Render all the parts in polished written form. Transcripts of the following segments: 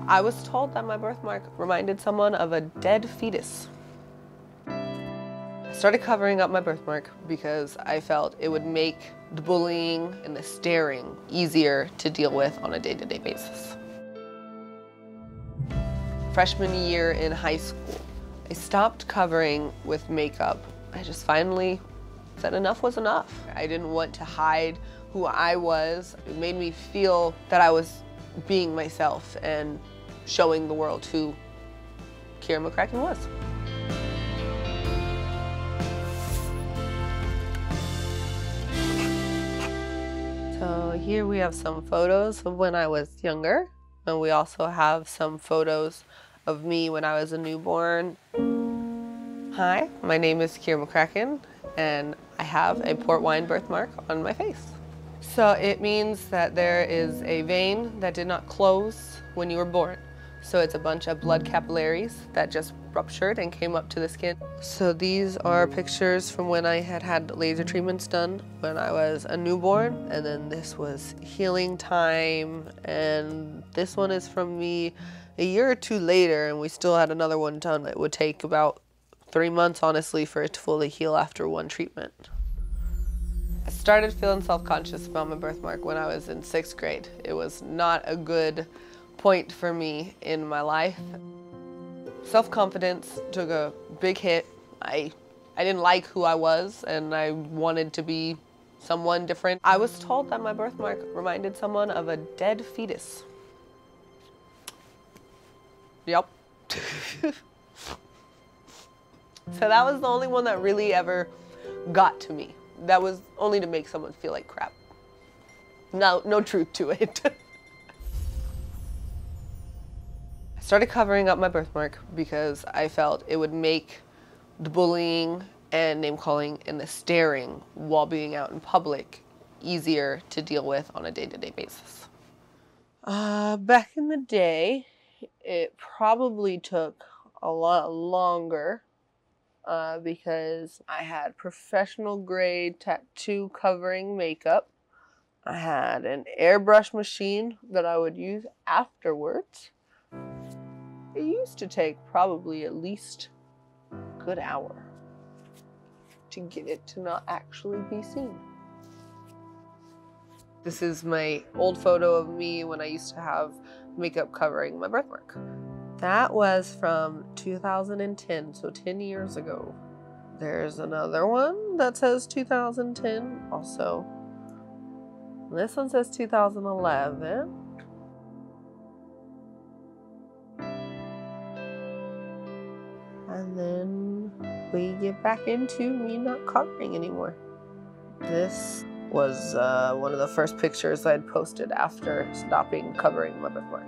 I was told that my birthmark reminded someone of a dead fetus. I started covering up my birthmark because I felt it would make the bullying and the staring easier to deal with on a day-to-day basis. Freshman year in high school, I stopped covering with makeup. I just finally said enough was enough. I didn't want to hide who I was. It made me feel that I was being myself and showing the world who McCracken was. So here we have some photos of when I was younger, and we also have some photos of me when I was a newborn. Hi, my name is McCracken, and I have a port wine birthmark on my face. So it means that there is a vein that did not close when you were born. So it's a bunch of blood capillaries that just ruptured and came up to the skin. So these are pictures from when I had laser treatments done when I was a newborn, and then this was healing time, and this one is from me a year or two later, and we still had another one done. It would take about 3 months, honestly, for it to fully heal after one treatment. I started feeling self-conscious about my birthmark when I was in 6th grade. It was not a good point for me in my life. Self-confidence took a big hit. I didn't like who I was, and I wanted to be someone different. I was told that my birthmark reminded someone of a dead fetus. Yep. So that was the only one that really ever got to me. That was only to make someone feel like crap. No truth to it. I started covering up my birthmark because I felt it would make the bullying and name-calling and the staring while being out in public easier to deal with on a day-to-day basis. Back in the day, it probably took a lot longer because I had professional grade tattoo covering makeup. I had an airbrush machine that I would use afterwards. It used to take probably at least a good hour to get it to not actually be seen. This is my old photo of me when I used to have makeup covering my birthmark. That was from 2010, so 10 years ago. There's another one that says 2010 also. This one says 2011. And then we get back into me not covering anymore. This was one of the first pictures I'd posted after stopping covering my birthmark.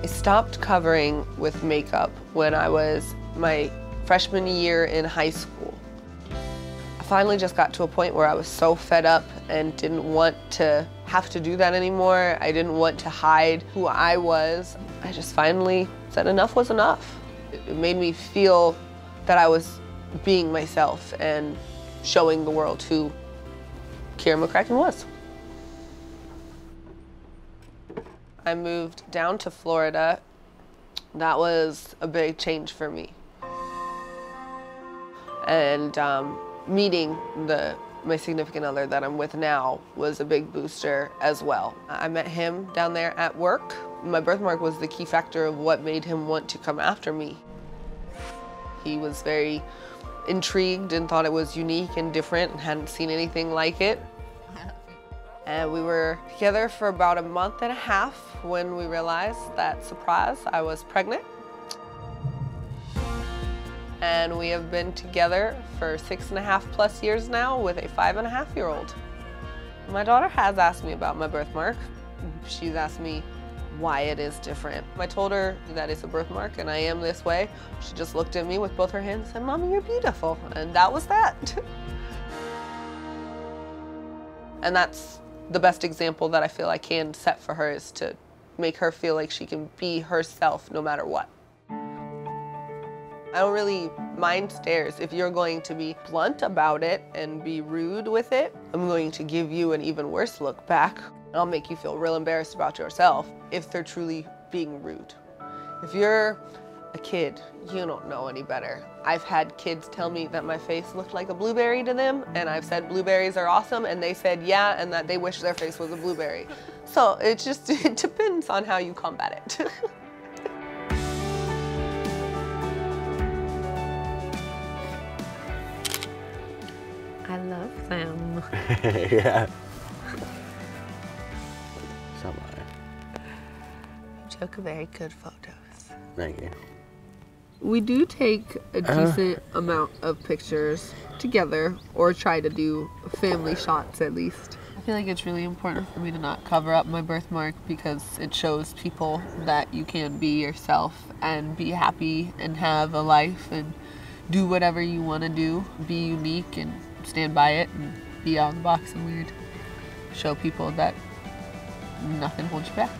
I stopped covering with makeup when I was my freshman year in high school. I finally just got to a point where I was so fed up and didn't want to have to do that anymore. I didn't want to hide who I was. I just finally said enough was enough. It made me feel that I was being myself and showing the world who McCracken was. I moved down to Florida. That was a big change for me. And meeting my significant other that I'm with now was a big booster as well. I met him down there at work. My birthmark was the key factor of what made him want to come after me. He was very intrigued and thought it was unique and different and hadn't seen anything like it. And we were together for about a month and a half when we realized that, surprise, I was pregnant. And we have been together for 6.5+ years now with a 5.5-year-old. My daughter has asked me about my birthmark. She's asked me why it is different. I told her that it's a birthmark and I am this way. She just looked at me with both her hands and said, "Mommy, you're beautiful." And that was that. And that's the best example that I feel I can set for her, is to make her feel like she can be herself no matter what. I don't really mind stares. If you're going to be blunt about it and be rude with it, I'm going to give you an even worse look back. I'll make you feel real embarrassed about yourself if they're truly being rude. If you're a kid, you don't know any better. I've had kids tell me that my face looked like a blueberry to them, and I've said blueberries are awesome, and they said yeah, and that they wish their face was a blueberry. So it depends on how you combat it. I love them. Yeah. Somewhere. You took very good photos. Thank you. We do take a decent amount of pictures together, or try to do family shots at least. I feel like it's really important for me to not cover up my birthmark because it shows people that you can be yourself and be happy and have a life and do whatever you want to do. Be unique and stand by it and be out of the box and weird. Show people that nothing holds you back.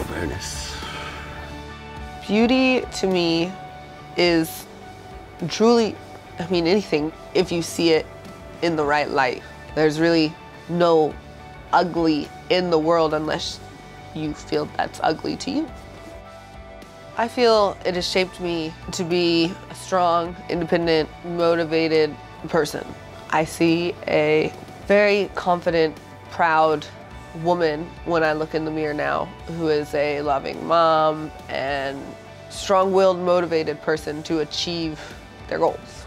Bonus. Beauty to me is truly, I mean, anything, if you see it in the right light. There's really no ugly in the world unless you feel that's ugly to you. I feel it has shaped me to be a strong, independent, motivated person. I see a very confident, proud woman when I look in the mirror now, who is a loving mom and strong-willed, motivated person to achieve their goals.